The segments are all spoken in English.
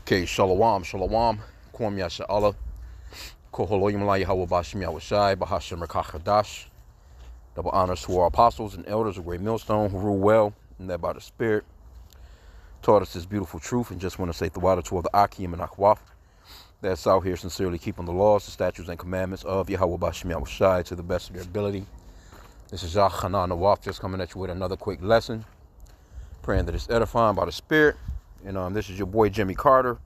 Okay, shalom, shalom. Kwam Yasha'Allah. Koholoyim La Yahweh Bashim Yahushai, Bahashim Rakachadash. Double honors to our apostles and elders of Great Millstone who rule well and that by the Spirit taught us this beautiful truth. And just want to say the water to the H.I.M and Akwaf that's out here sincerely keeping the laws, the statutes, and commandments of Yahweh Bashim Yahushai to the best of their ability. This is Yahchanan Nawaf just coming at you with another quick lesson. Praying that it's edifying by the Spirit. And this is your boy Jimmy Carter.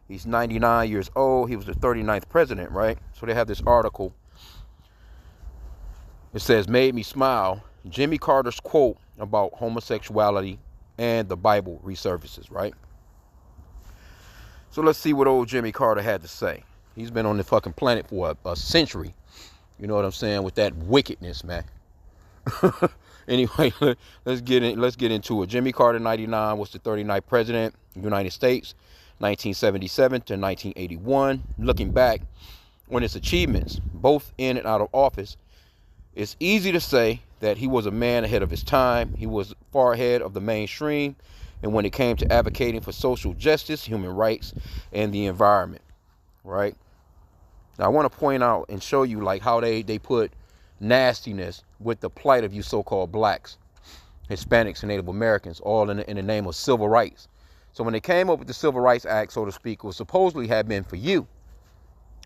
He's 99 years old. He was the 39th president, right? So they have this article. It says, MadeMeSmile, Jimmy Carter's quote about homosexuality and the Bible resurfaces, right? So let's see what old Jimmy Carter had to say. He's been on the fucking planet for a century. You know what I'm saying? With that wickedness, man. Anyway, let's get into it. Jimmy Carter, 99, was the 39th president of the United States, 1977 to 1981. Looking back on his achievements, both in and out of office, it's easy to say that he was a man ahead of his time. He was far ahead of the mainstream, and when it came to advocating for social justice, human rights, and the environment, right? Now, I want to point out and show you like how they put nastiness with the plight of you so-called blacks, Hispanics, and Native Americans, all in the name of civil rights. So when they came up with the Civil Rights Act, so to speak, it was supposedly had been for you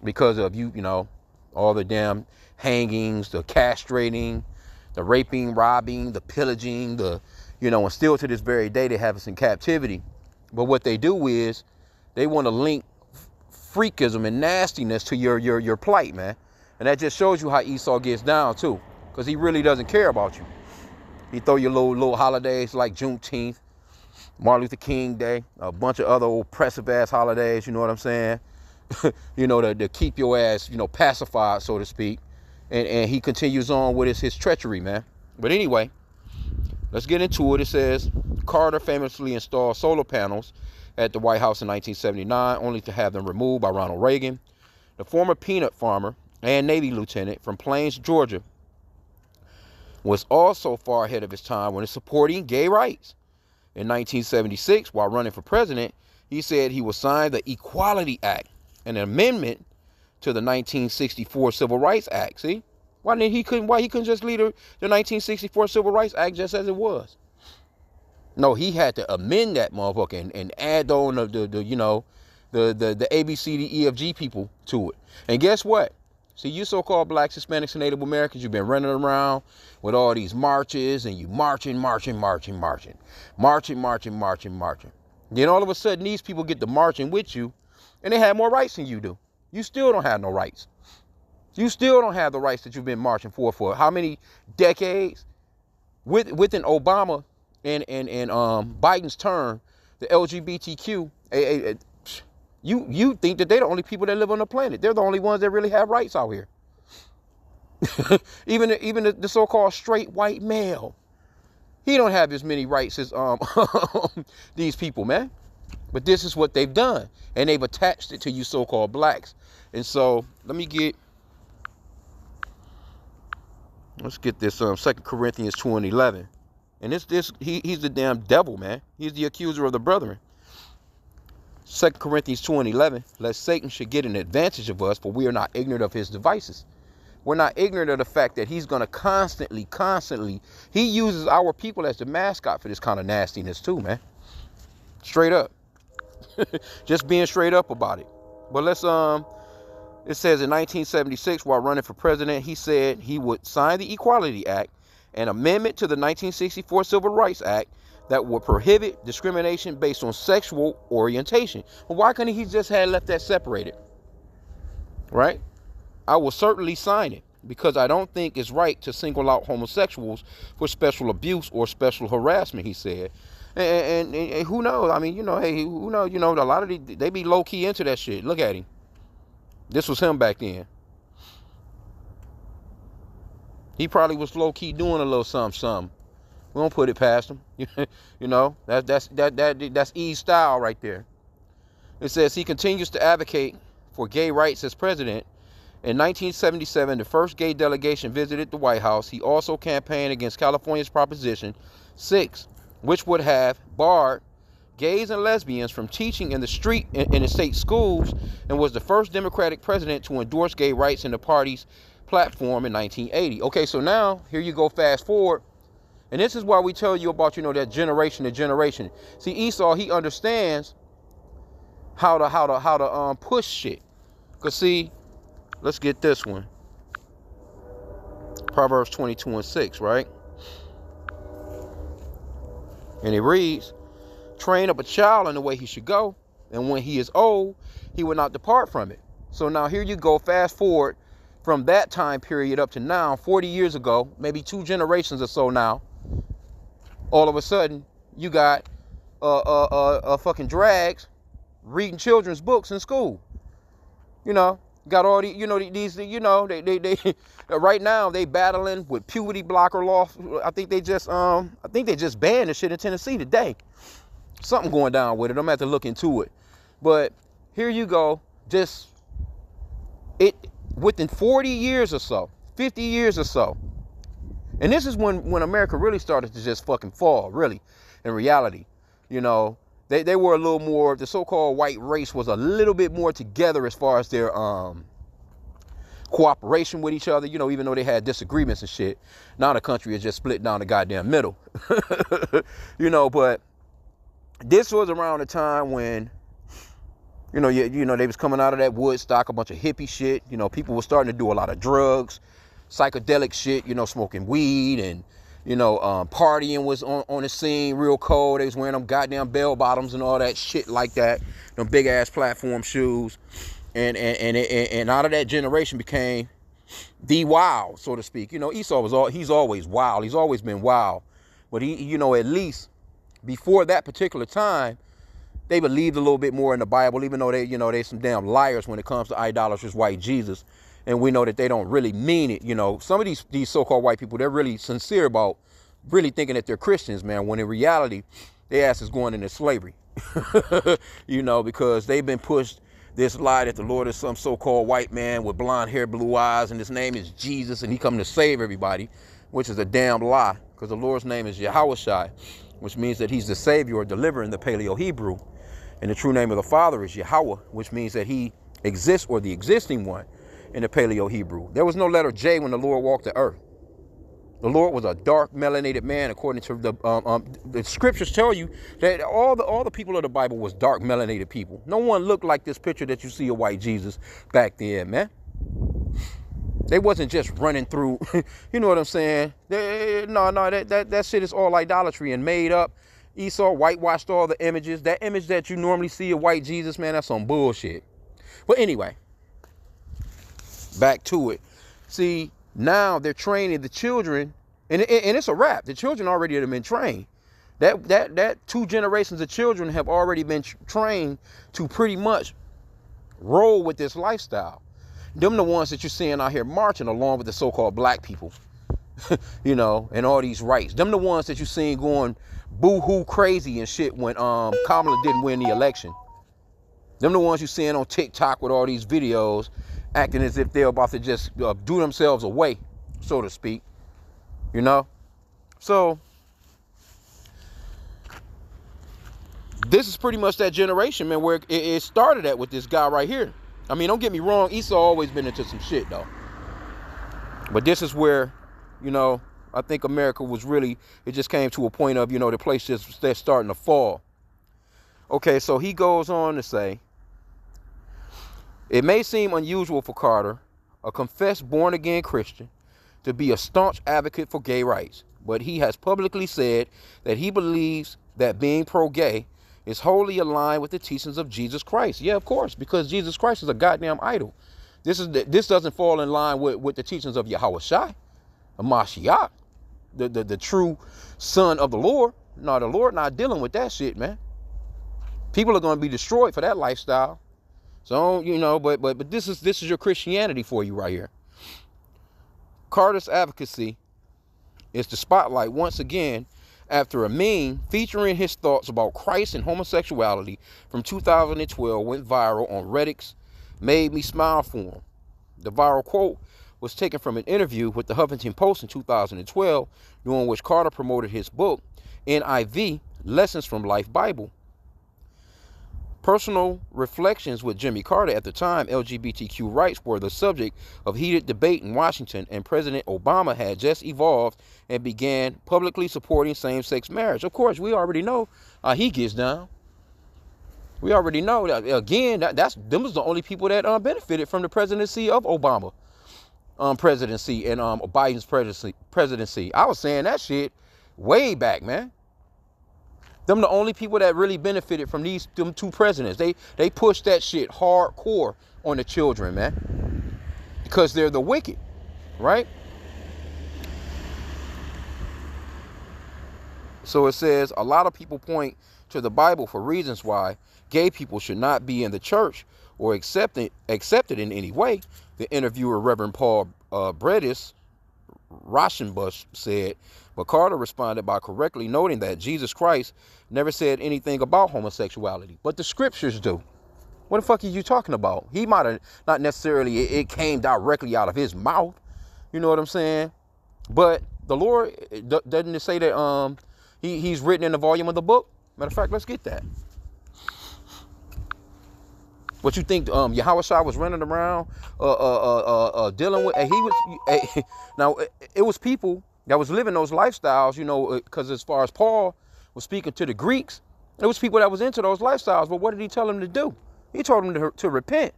because of you know, all the damn hangings, the castrating, the raping, robbing, the pillaging, and still to this very day they have us in captivity. But what they do is they want to link freakism and nastiness to your plight, man. And that just shows you how Esau gets down, too, because he really doesn't care about you. He throw your little holidays like Juneteenth, Martin Luther King Day, a bunch of other oppressive-ass holidays, you know what I'm saying? to keep your ass, pacified, so to speak. And he continues on with his treachery, man. But anyway, let's get into it. It says, Carter famously installed solar panels at the White House in 1979, only to have them removed by Ronald Reagan. The former peanut farmer and Navy lieutenant from Plains, Georgia, was also far ahead of his time when supporting gay rights. In 1976, while running for president, he said he would sign the Equality Act, an amendment to the 1964 Civil Rights Act. See? Why he couldn't just leave the 1964 Civil Rights Act just as it was? No, he had to amend that motherfucker and add on the A, B, C, D, E, F, G people to it. And guess what? See, you so-called blacks, Hispanics, and Native Americans, you've been running around with all these marches and you marching. Then all of a sudden, these people get to marching with you and they have more rights than you do. You still don't have no rights. You still don't have the rights that you've been marching for how many decades? Within Obama and Biden's term, the LGBTQ, You think that they're the only people that live on the planet. They're the only ones that really have rights out here. even the so-called straight white male, he don't have as many rights as these people, man. But this is what they've done, and they've attached it to you so-called blacks. And so let's get this 2 Corinthians 2:11, and he's the damn devil, man. He's the accuser of the brethren. 2 Corinthians 2:11, lest Satan should get an advantage of us, for we are not ignorant of his devices. We're not ignorant of the fact that he's going to constantly, he uses our people as the mascot for this kind of nastiness too, man. Straight up. Just being straight up about it. But it says in 1976, while running for president, he said he would sign the Equality Act, an amendment to the 1964 Civil Rights Act, that would prohibit discrimination based on sexual orientation. Well, why couldn't he just have left that separated? Right? I will certainly sign it because I don't think it's right to single out homosexuals for special abuse or special harassment, he said. And who knows? I mean, hey, who knows? A lot of they be low-key into that shit. Look at him. This was him back then. He probably was low-key doing a little something. We don't put it past him. That's E's style right there. It says he continues to advocate for gay rights as president. In 1977, the first gay delegation visited the White House. He also campaigned against California's Proposition 6, which would have barred gays and lesbians from teaching in the street in the state schools, and was the first Democratic president to endorse gay rights in the party's platform in 1980. Okay, so now here you go, fast forward, and this is why we tell you about, that generation to generation. See, Esau, he understands how to push shit. Cause see, let's get this one. Proverbs 22:6, right? And it reads, train up a child in the way he should go, and when he is old, he will not depart from it. So now here you go, fast forward from that time period up to now, 40 years ago, maybe 2 generations or so now, all of a sudden, you got fucking drags reading children's books in school. Got all the, they right now they battling with puberty blocker law. I think they just banned this shit in Tennessee today. Something going down with it. I'm gonna have to look into it. But here you go, just within 40 years or so, 50 years or so. And this is when America really started to just fucking fall, really, in reality. They were a little more, the so-called white race was a little bit more together as far as their cooperation with each other, even though they had disagreements and shit. Now the country is just split down the goddamn middle. But this was around the time when, they was coming out of that Woodstock, a bunch of hippie shit. People were starting to do a lot of drugs, psychedelic shit, smoking weed, and partying was on the scene real cold. They was wearing them goddamn bell bottoms and all that shit like that, them big ass platform shoes, and out of that generation became the wild, so to speak. Esau he's always wild. He's always been wild, but he, at least before that particular time, they believed a little bit more in the Bible, even though they some damn liars when it comes to idolatrous white Jesus. And we know that they don't really mean it. Some of these so-called white people, they're really sincere about really thinking that they're Christians, man, when in reality, their ass is going into slavery. Because they've been pushed this lie that the Lord is some so-called white man with blonde hair, blue eyes, and his name is Jesus, and he come to save everybody, which is a damn lie, because the Lord's name is Yahweh, which means that he's the savior or deliverer in the Paleo-Hebrew. And the true name of the Father is Yahweh, which means that he exists, or the existing one, in the Paleo-Hebrew. There was no letter J when the Lord walked the earth. The Lord was a dark, melanated man, according to the scriptures tell you that all the people of the Bible was dark, melanated people. No one looked like this picture that you see of white Jesus back then, man. They wasn't just running through, you know what I'm saying? That shit is all idolatry and made up. Esau whitewashed all the images. That image that you normally see of white Jesus, man, that's some bullshit. But anyway, back to it. See, now they're training the children, and it's a wrap. The children already have been trained. That 2 generations of children have already been trained to pretty much roll with this lifestyle. Them the ones that you're seeing out here marching along with the so-called black people, and all these rights. Them the ones that you're seeing going boo-hoo crazy and shit when Kamala didn't win the election. Them the ones you're seeing on TikTok with all these videos acting as if they're about to just do themselves away, so to speak. So this is pretty much that generation, man, where it started at with this guy right here. I mean, don't get me wrong, Esau always been into some shit, though. But this is where, I think America was really, it just came to a point of, the place just they're starting to fall. Okay, so he goes on to say, it may seem unusual for Carter, a confessed born-again Christian, to be a staunch advocate for gay rights, but he has publicly said that he believes that being pro-gay is wholly aligned with the teachings of Jesus Christ. Yeah, of course, because Jesus Christ is a goddamn idol. This doesn't fall in line with the teachings of Yahweh Shai, a Mashiach, the true son of the Lord. No, the Lord not dealing with that shit, man. People are going to be destroyed for that lifestyle. So, but this is your Christianity for you right here. Carter's advocacy is the spotlight once again after a meme featuring his thoughts about Christ and homosexuality from 2012 went viral on Reddit's MadeMeSmile forum. The viral quote was taken from an interview with the Huffington Post in 2012, during which Carter promoted his book, NIV, Lessons from Life Bible. Personal reflections with Jimmy Carter. At the time, LGBTQ rights were the subject of heated debate in Washington, and President Obama had just evolved and began publicly supporting same-sex marriage. Of course, we already know how he gets down. We already know that, again, them was the only people that benefited from the presidency of Obama presidency and Biden's presidency. I was saying that shit way back, man. Them the only people that really benefited from them two presidents. They pushed that shit hardcore on the children, man. Because they're the wicked, right? So it says a lot of people point to the Bible for reasons why gay people should not be in the church or accepted in any way. The interviewer, Reverend Paul Bredis Rauschenbusch, said, but Carter responded by correctly noting that Jesus Christ never said anything about homosexuality, but the scriptures do. What the fuck are you talking about? He might have not necessarily, it came directly out of his mouth. You know what I'm saying? But the Lord, doesn't it say that he's written in the volume of the book? Matter of fact, let's get that. What you think Yahushua was running around dealing with? And he was, now, it was people that was living those lifestyles, you know, because as far as Paul was speaking to the Greeks, it was people that was into those lifestyles. But what did he tell them to do? He told them to repent.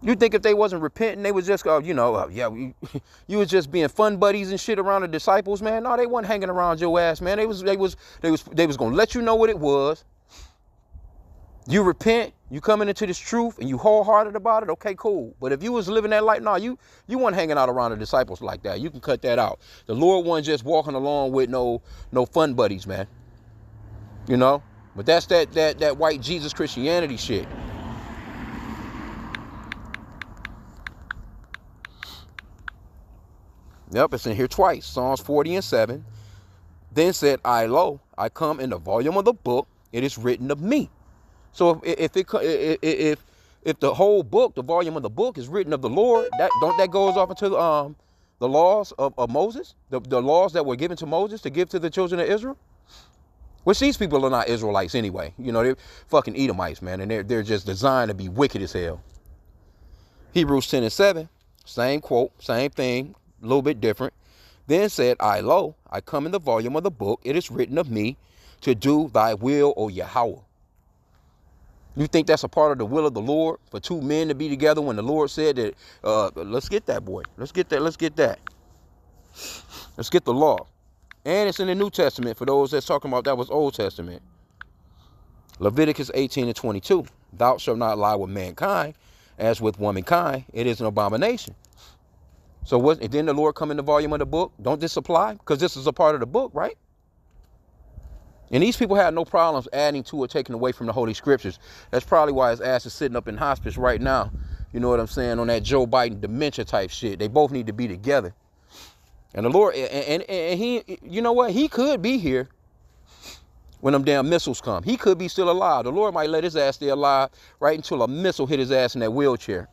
You think if they wasn't repenting, they was just, you was just being fun buddies and shit around the disciples, man. No, they wasn't hanging around your ass, man. They was gonna let you know what it was. You repent, you coming into this truth, and you wholehearted about it, okay, cool. But if you was living that life, no, you weren't hanging out around the disciples like that. You can cut that out. The Lord wasn't just walking along with no fun buddies, man. You know? But that's that white Jesus Christianity shit. Yep, it's in here twice. Psalms 40:7. Then said I, lo, I come in the volume of the book, it is written of me. So if the whole book, the volume of the book is written of the Lord, that goes off into the laws of Moses, the laws that were given to Moses to give to the children of Israel? Which these people are not Israelites anyway. You know, they're fucking Edomites, man, and they're just designed to be wicked as hell. Hebrews 10:7, same quote, same thing, a little bit different. Then said I, lo, I come in the volume of the book, it is written of me to do thy will, O Yahweh. You think that's a part of the will of the Lord for two men to be together when the Lord said that, let's get that, boy. Let's get that. Let's get the law. And it's in the New Testament for those that's talking about that was Old Testament. Leviticus 18:22. Thou shalt not lie with mankind, as with womankind. It is an abomination. So then the Lord come in the volume of the book? Don't this apply? Because this is a part of the book, right? And these people had no problems adding to or taking away from the Holy Scriptures. That's probably why his ass is sitting up in hospice right now. You know what I'm saying? On that Joe Biden dementia type shit. They both need to be together. And the Lord, and he, you know what? He could be here when them damn missiles come. He could be still alive. The Lord might let his ass stay alive right until a missile hit his ass in that wheelchair.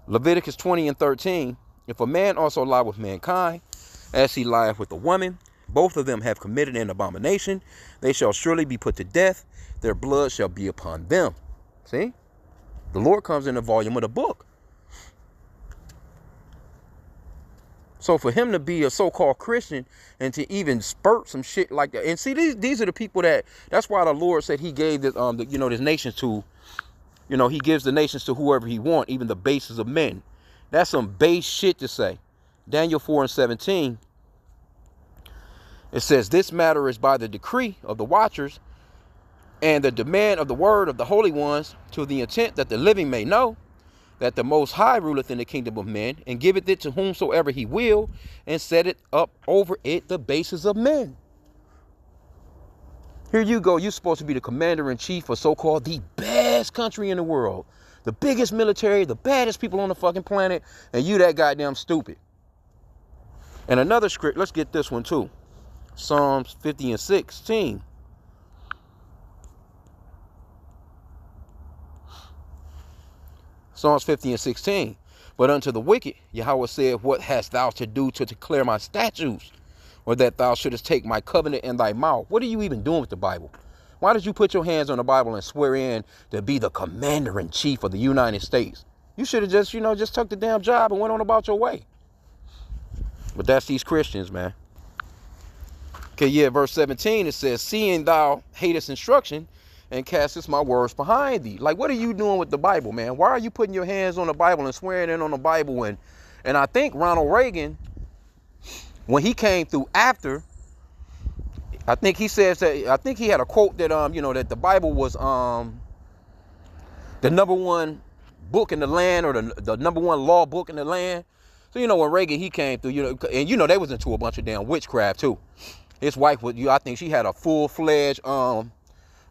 Leviticus 20:13. If a man also lie with mankind, as he lieth with a woman, both of them have committed an abomination. They shall surely be put to death. Their blood shall be upon them. See? The Lord comes in the volume of the book. So for him to be a so-called Christian and to even spurt some shit like that. And see, these are the people that's why the Lord said he gave this, this nations to, he gives the nations to whoever he want, even the bases of men. That's some base shit to say. Daniel 4:17. It says, this matter is by the decree of the watchers and the demand of the word of the holy ones, to the intent that the living may know that the Most High ruleth in the kingdom of men, and giveth it to whomsoever he will, and set it up over it the bases of men. Here you go. You're supposed to be the commander-in-chief of so-called the best country in the world. The biggest military, the baddest people on the fucking planet, and you that goddamn stupid. And another script, let's get this one too. Psalms 50:16. Psalms 50:16. But unto the wicked, Yahweh said, what hast thou to do to declare my statutes? Or that thou shouldest take my covenant in thy mouth? What are you even doing with the Bible? Why did you put your hands on the Bible and swear in to be the commander-in-chief of the United States? You should have just, just took the damn job and went on about your way. But that's these Christians, man. Okay, yeah, verse 17, it says, seeing thou hatest instruction and castest my words behind thee. Like, what are you doing with the Bible, man? Why are you putting your hands on the Bible and swearing in on the Bible? And I think Ronald Reagan, when he came through after, I think he says that, I think he had a quote that, that the Bible was the number one book in the land, or the number one law book in the land. So, when Reagan, he came through, and, they was into a bunch of damn witchcraft, too. His wife was, I think she had a full-fledged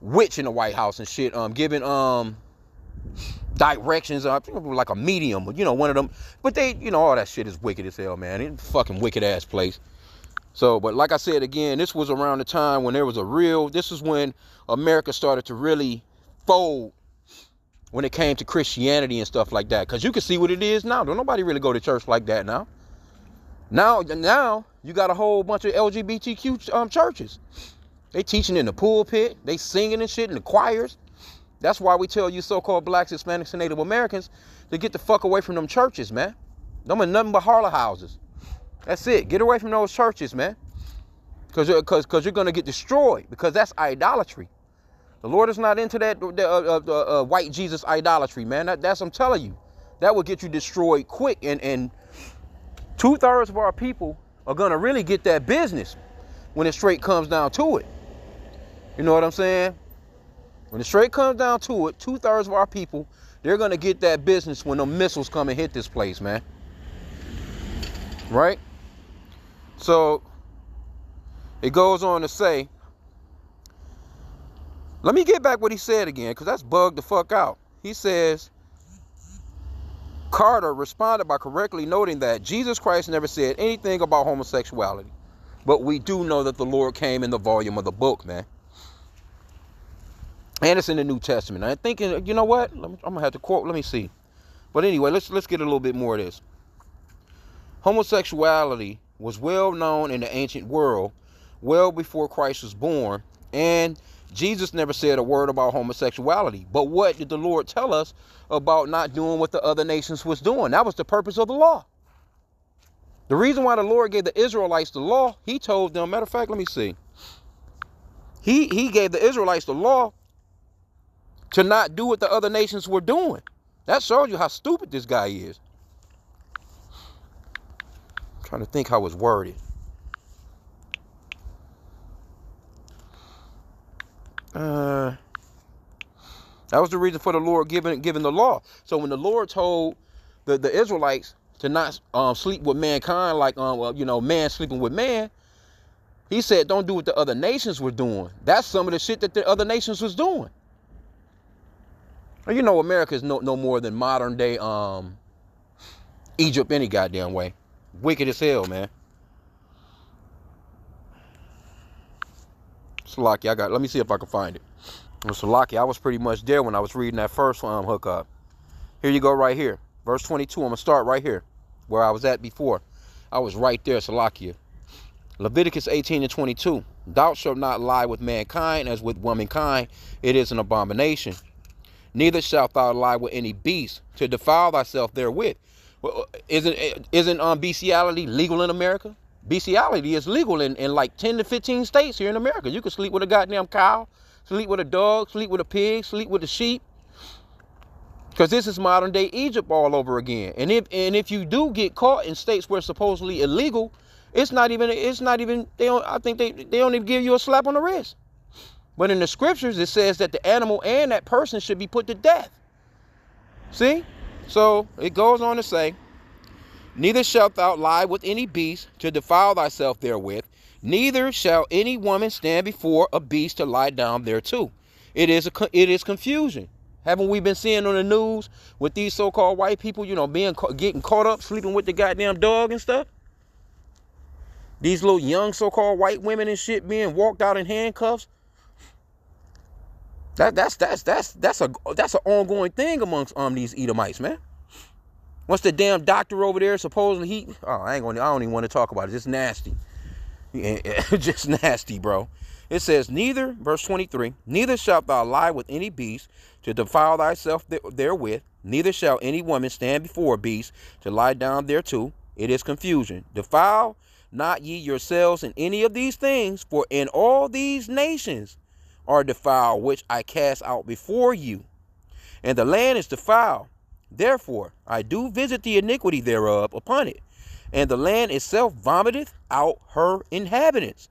witch in the White House and shit, giving directions, like a medium, one of them. But they, all that shit is wicked as hell, man. It's a fucking wicked-ass place. So, but like I said, again, this was around the time when there was this is when America started to really fold when it came to Christianity and stuff like that. Because you can see what it is now. Don't nobody really go to church like that now. Now you got a whole bunch of LGBTQ churches. They teaching in the pulpit. They singing and shit in the choirs. That's why we tell you so-called blacks, Hispanics, and Native Americans to get the fuck away from them churches, man. Them are nothing but harlot houses. That's it. Get away from those churches, man. Because you're going to get destroyed. Because that's idolatry. The Lord is not into that white Jesus idolatry, man. That's I'm telling you. That will get you destroyed quick. And 2/3 of our people are going to really get that business when it straight comes down to it. You know what I'm saying? When it straight comes down to it, 2/3 of our people, they're going to get that business when the missiles come and hit this place, man. Right? So, it goes on to say, let me get back what he said again, because that's bugged the fuck out. He says, Carter responded by correctly noting that Jesus Christ never said anything about homosexuality. But we do know that the Lord came in the volume of the book, man. And it's in the New Testament. I'm thinking, you know what? I'm going to have to quote. Let me see. But anyway, let's get a little bit more of this. Homosexuality was well known in the ancient world well before Christ was born. And Jesus never said a word about homosexuality. But what did the Lord tell us about not doing what the other nations was doing? That was the purpose of the law. The reason why the Lord gave the Israelites the law, he told them, matter of fact, let me see. He gave the Israelites the law to not do what the other nations were doing. That shows you how stupid this guy is. I'm trying to think how it's worded. That was the reason for the Lord giving the law. So when the Lord told the Israelites to not sleep with mankind, like man sleeping with man, he said don't do what the other nations were doing. That's some of the shit that the other nations was doing. And America is no more than modern day Egypt any goddamn way. Wicked as hell, man. Salaki, let me see if I can find it. Salaki, I was pretty much there when I was reading that first hookup. Here you go, right here. Verse 22, I'm going to start right here, where I was at before. I was right there, Salakia. Leviticus 18:22. Thou shalt not lie with mankind as with womankind. It is an abomination. Neither shalt thou lie with any beast to defile thyself therewith. Well, isn't bestiality legal in America? Bestiality is legal in like 10 to 15 states here in America. You can sleep with a goddamn cow, sleep with a dog, sleep with a pig, sleep with a sheep. Because this is modern day Egypt all over again. And if you do get caught in states where it's supposedly illegal, I think they don't even give you a slap on the wrist. But in the scriptures, it says that the animal and that person should be put to death. See? So it goes on to say, neither shalt thou lie with any beast to defile thyself therewith, neither shall any woman stand before a beast to lie down thereto. It is confusion. Haven't we been seeing on the news with these so-called white people, getting caught up sleeping with the goddamn dog and stuff? These little young so-called white women and shit being walked out in handcuffs. That's an ongoing thing amongst these Edomites, man. What's the damn doctor over there supposedly I don't even want to talk about it. It's nasty. Just nasty, bro. It says, neither, verse 23, neither shalt thou lie with any beast to defile thyself therewith, neither shall any woman stand before a beast to lie down thereto. It is confusion. Defile not ye yourselves in any of these things, for in all these nations are defiled, which I cast out before you. And the land is defiled. Therefore I do visit the iniquity thereof upon it, and the land itself vomiteth out her inhabitants.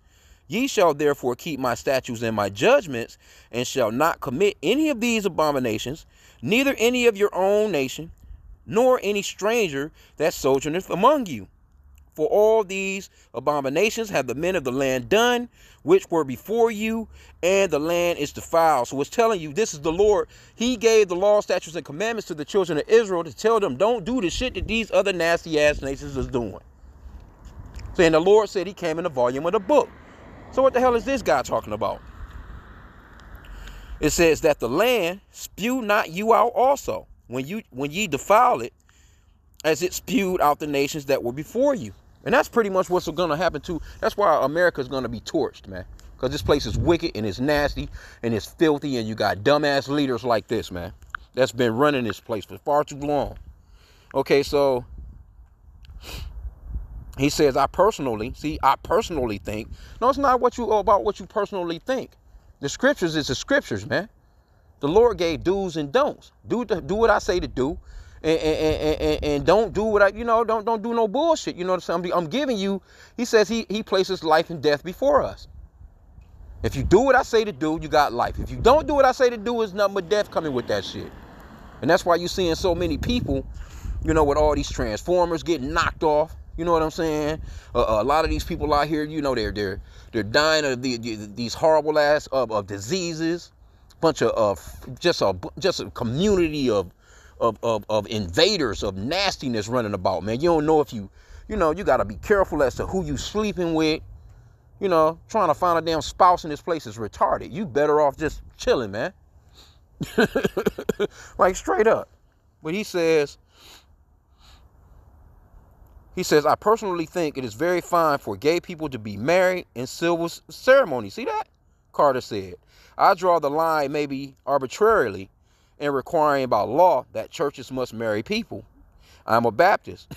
Ye shall therefore keep my statutes and my judgments, and shall not commit any of these abominations, neither any of your own nation, nor any stranger that sojourneth among you. For all these abominations have the men of the land done, which were before you, and the land is defiled. So it's telling you, this is the Lord. He gave the law, statutes, and commandments to the children of Israel to tell them, don't do the shit that these other nasty ass nations is doing. So, and the Lord said he came in the volume of the book. So what the hell is this guy talking about? It says that the land spew not you out also, when ye defile it, as it spewed out the nations that were before you. And that's pretty much what's going to happen too. That's why America's going to be torched, man. Because this place is wicked and it's nasty and it's filthy, and you got dumbass leaders like this, man, that's been running this place for far too long. Okay, so he says, I personally think. No, it's not about what you personally think. The scriptures is the scriptures, man. The Lord gave do's and don'ts. Do what I say to do, and don't do what don't do no bullshit. You know what I'm saying? I'm giving you. He says he places life and death before us. If you do what I say to do, you got life. If you don't do what I say to do, it's nothing but death coming with that shit. And that's why you're seeing so many people, with all these transformers getting knocked off. You know what I'm saying? A lot of these people out here, they're dying of these horrible ass of diseases. Bunch of just a community of invaders of nastiness running about, man. You don't know if you got to be careful as to who you sleeping with. Trying to find a damn spouse in this place is retarded. You better off just chilling, man. Like straight up. But he says, I personally think it is very fine for gay people to be married in civil ceremony. See that? Carter said, I draw the line maybe arbitrarily in requiring by law that churches must marry people. I'm a Baptist,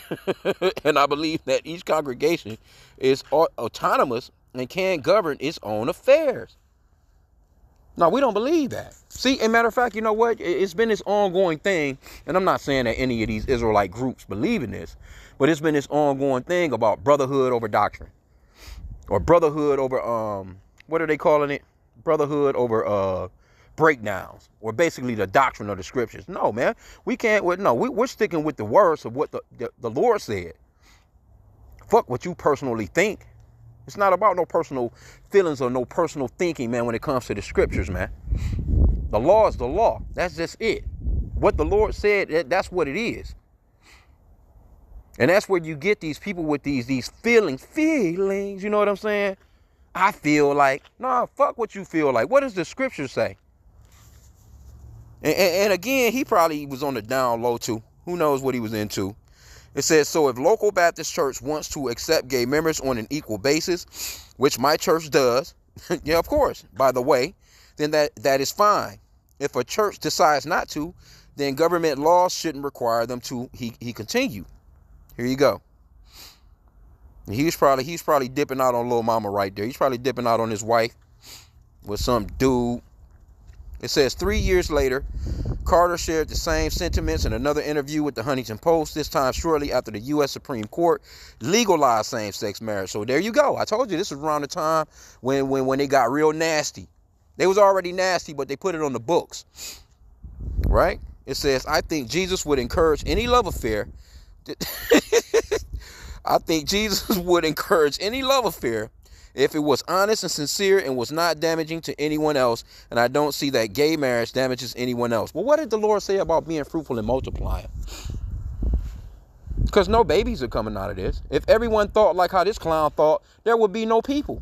and I believe that each congregation is autonomous and can govern its own affairs. No, we don't believe that. See, as a matter of fact, you know what? It's been this ongoing thing, and I'm not saying that any of these Israelite groups believe in this, but it's been this ongoing thing about brotherhood over doctrine, or brotherhood over, what are they calling it? Brotherhood over breakdowns, or basically the doctrine of the scriptures. No, man, we can't. We're sticking with the words of what the Lord said. Fuck what you personally think. It's not about no personal feelings or no personal thinking, man, when it comes to the scriptures, man. The law is the law. That's just it. What the Lord said, that's what it is. And that's where you get these people with these feelings, you know what I'm saying? I feel like, no, fuck what you feel like. What does the scripture say? And again, he probably was on the down low too. Who knows what he was into? It says, so if local Baptist church wants to accept gay members on an equal basis, which my church does, yeah, of course, by the way, then that is fine. If a church decides not to, then government laws shouldn't require them to, he continued. Here you go. He's probably dipping out on little mama right there. He's probably dipping out on his wife with some dude. It says 3 years later, Carter shared the same sentiments in another interview with the Huntington Post, this time shortly after the U.S. Supreme Court legalized same-sex marriage. So there you go. I told you this was around the time when they got real nasty. They was already nasty, but they put it on the books. Right? It says, I think Jesus would encourage any love affair. I think Jesus would encourage any love affair if it was honest and sincere and was not damaging to anyone else. And I don't see that gay marriage damages anyone else. Well, what did the Lord say about being fruitful and multiplying? Because no babies are coming out of this. If everyone thought like how this clown thought, there would be no people.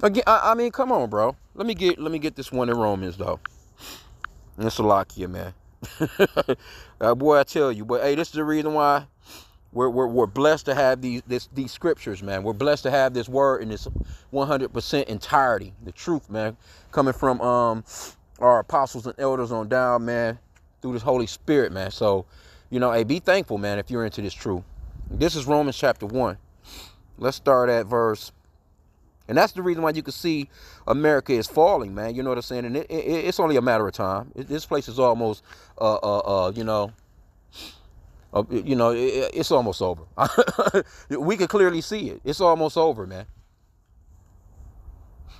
Again, I mean, come on, bro. Let me get this one in Romans, though. And it's a lock here, man. Boy, I tell you. But, hey, this is the reason why We're blessed to have these scriptures, man. We're blessed to have this word in its 100% entirety, the truth, man, coming from our apostles and elders on down, man, through this Holy Spirit, man. So, hey, be thankful, man, if you're into this truth. This is Romans chapter 1. Let's start at verse. And that's the reason why you can see America is falling, man. You know what I'm saying? And it's only a matter of time. This place is almost, it's almost over. We can clearly see it. It's almost over, man.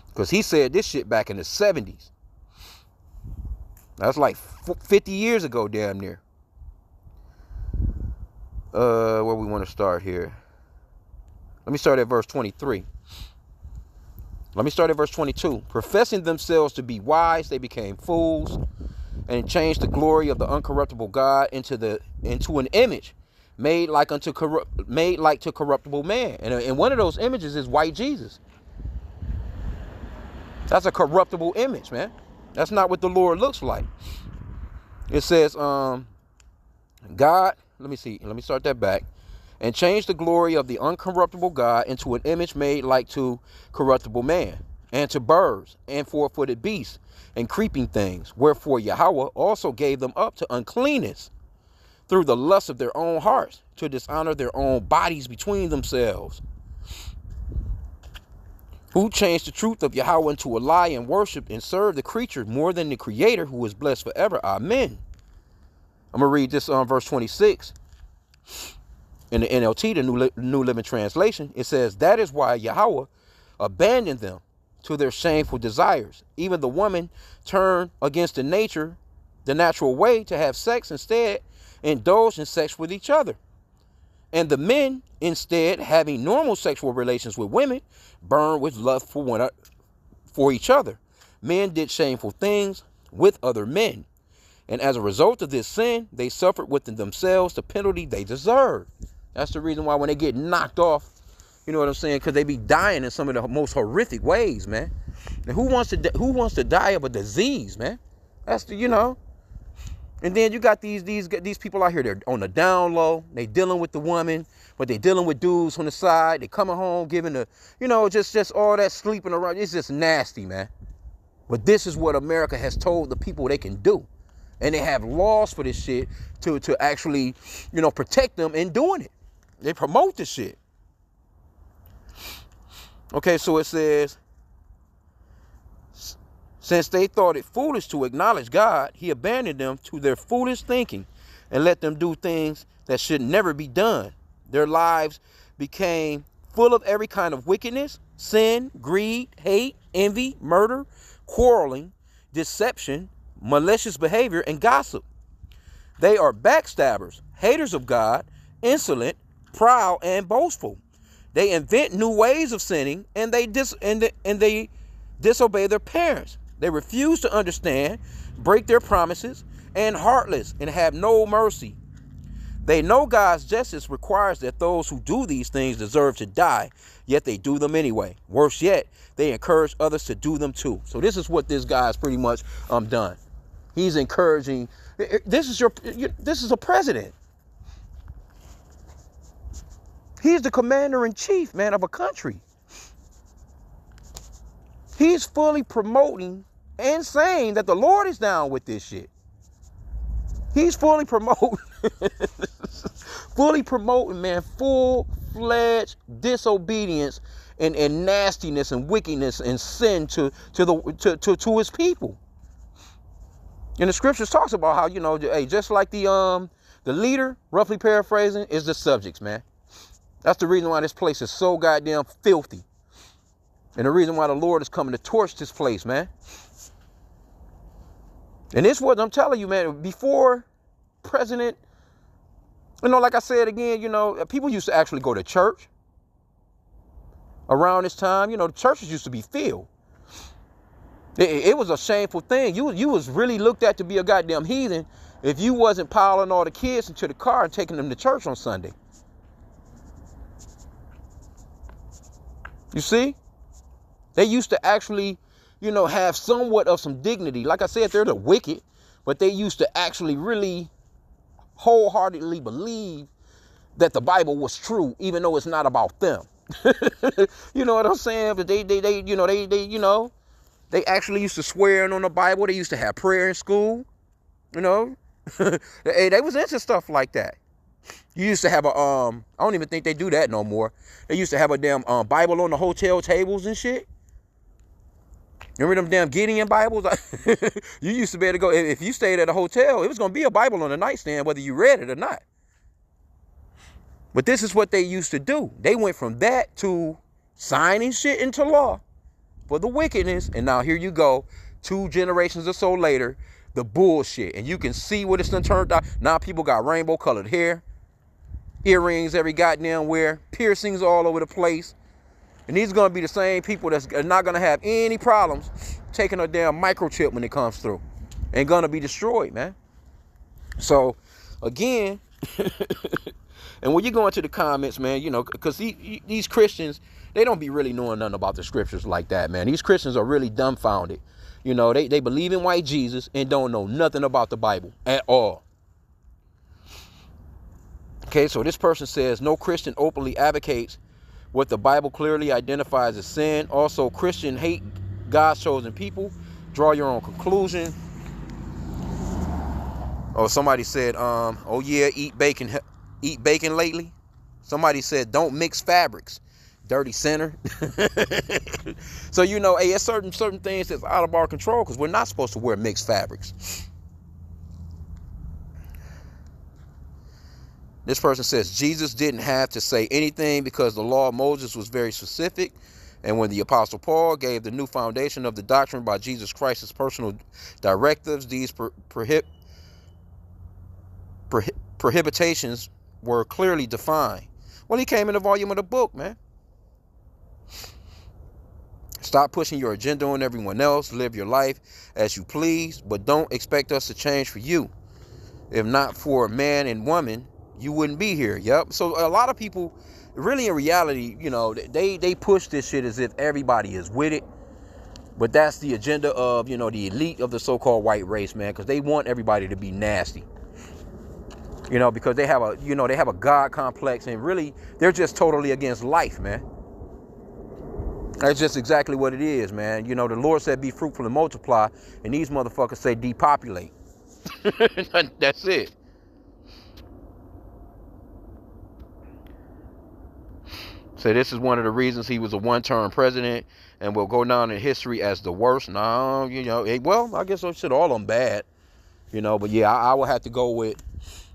Because he said this shit back in the 70s. That's like 50 years ago, damn near. Where we want to start here? Let me start at verse 23. Let me start at verse 22. Professing themselves to be wise, they became fools, and changed the glory of the uncorruptible God into an image made like to corruptible man. And one of those images is white Jesus. That's a corruptible image, man. That's not what the Lord looks like. It says, God, let me start that back. And changed the glory of the uncorruptible God into an image made like to corruptible man, and to birds, and four-footed beasts, and creeping things. Wherefore Yahweh also gave them up to uncleanness through the lust of their own hearts, to dishonor their own bodies between themselves. Who changed the truth of Yahweh into a lie, and worshiped and served the creature more than the Creator, who is blessed forever. Amen. I'm going to read this on verse 26. In the NLT, the New Living Translation, it says, that is why Yahweh abandoned them to their shameful desires. Even the woman turned against the natural way to have sex, instead indulged in sex with each other. And the men, instead, having normal sexual relations with women, burned with lust for each other. Men did shameful things with other men. And as a result of this sin, they suffered within themselves the penalty they deserved. That's the reason why when they get knocked off, you know what I'm saying? Because they be dying in some of the most horrific ways, man. And who wants to die of a disease, man? That's the. And then you got these people out here. They're on the down low. They dealing with the woman, but they dealing with dudes on the side. They coming home giving just all that sleeping around. It's just nasty, man. But this is what America has told the people they can do. And they have laws for this shit to actually, protect them in doing it. They promote this shit. Okay, so it says, since they thought it foolish to acknowledge God, he abandoned them to their foolish thinking and let them do things that should never be done. Their lives became full of every kind of wickedness, sin, greed, hate, envy, murder, quarreling, deception, malicious behavior, and gossip. They are backstabbers, haters of God, insolent, proud, and boastful. They invent new ways of sinning, and they disobey their parents. They refuse to understand, break their promises, and heartless, and have no mercy. They know God's justice requires that those who do these things deserve to die, yet they do them anyway. Worse yet, they encourage others to do them too. So this is what this guy's pretty much done. He's encouraging. This is a president. He's the commander in chief, man, of a country. He's fully promoting and saying that the Lord is down with this shit. He's fully promoting, man, full-fledged disobedience and nastiness and wickedness and sin to his people. And the scriptures talks about how, hey, just like the leader, roughly paraphrasing, is the subjects, man. That's the reason why this place is so goddamn filthy. And the reason why the Lord is coming to torch this place, man. And this is what I'm telling you, man. Before President, like I said again, people used to actually go to church around this time. The churches used to be filled. It was a shameful thing. You was really looked at to be a goddamn heathen if you wasn't piling all the kids into the car and taking them to church on Sunday. You see? They used to actually, have somewhat of some dignity. Like I said, they're the wicked, but they used to actually really wholeheartedly believe that the Bible was true, even though it's not about them. You know what I'm saying? But they actually used to swear on the Bible. They used to have prayer in school. You know, they was into stuff like that. You used to have a I don't even think they do that no more. They used to have a damn Bible on the hotel tables and shit. Remember them damn Gideon Bibles? You used to be able to go, if you stayed at a hotel, it was going to be a Bible on the nightstand, whether you read it or not. But this is what they used to do. They went from that to signing shit into law for the wickedness. And now here you go, 2 generations or so later, the bullshit. And you can see what it's done turned out. Now people got rainbow colored hair, earrings every goddamn where, piercings all over the place. And these are going to be the same people that's not going to have any problems taking a damn microchip when it comes through. And going to be destroyed, man. So, again, and when you go into the comments, man, you know, because these Christians, they don't be really knowing nothing about the scriptures like that, man. These Christians are really dumbfounded. You know, they believe in white Jesus and don't know nothing about the Bible at all. Okay, so this person says, no Christian openly advocates what the Bible clearly identifies as sin. Also, Christian hate God's chosen people. Draw your own conclusion. Oh, somebody said, oh yeah, eat bacon lately. Somebody said, don't mix fabrics. Dirty sinner. So, you know, hey, it's certain things that's out of our control because we're not supposed to wear mixed fabrics. This person says Jesus didn't have to say anything because the law of Moses was very specific. And when the Apostle Paul gave the new foundation of the doctrine by Jesus Christ's personal directives, these prohibitions were clearly defined. Well, he came in the volume of the book, man. Stop pushing your agenda on everyone else. Live your life as you please, but don't expect us to change for you. If not for a man and woman, you wouldn't be here. Yep. So a lot of people, really in reality, you know, they push this shit as if everybody is with it. But that's the agenda of, you know, the elite of the so-called white race, man, because they want everybody to be nasty. You know, because they have a God complex, and really they're just totally against life, man. That's just exactly what it is, man. You know, the Lord said be fruitful and multiply, and these motherfuckers say depopulate. That's it. So this is one of the reasons he was a one-term president and will go down in history as the worst. No, you know, well, I guess I said all of them bad, you know, but yeah, I will have to go with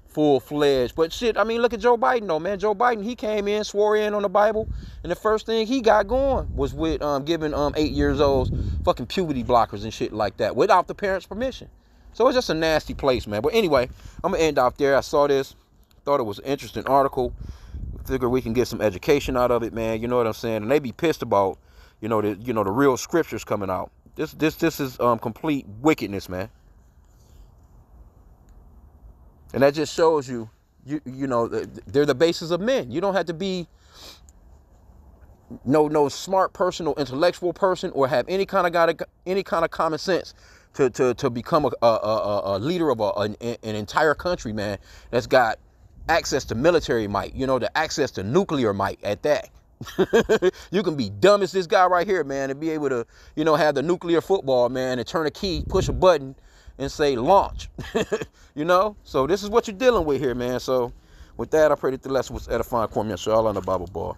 full-fledged. But shit, I mean, look at Joe Biden, though, man. Joe Biden, he came in, swore in on the Bible, and the first thing he got going was with giving 8-year-olds fucking puberty blockers and shit like that without the parents' permission. So it's just a nasty place, man. But anyway, I'm going to end off there. I saw this, thought it was an interesting article. Figure we can get some education out of it, man. You know what I'm saying? And they be pissed about, the real scriptures coming out. This is complete wickedness, man. And that just shows you know, they're the basis of men. You don't have to be no smart person or intellectual person or have any kind of common sense to become a leader of an entire country, man. That's got access to military might, the access to nuclear might at that. You can be dumb as this guy right here, man, and be able to, have the nuclear football, man, and turn a key, push a button, and say launch. So this is what you're dealing with here, man. So with that, I pray that the lesson was edifying. Kwame Shala on the Bible Ball.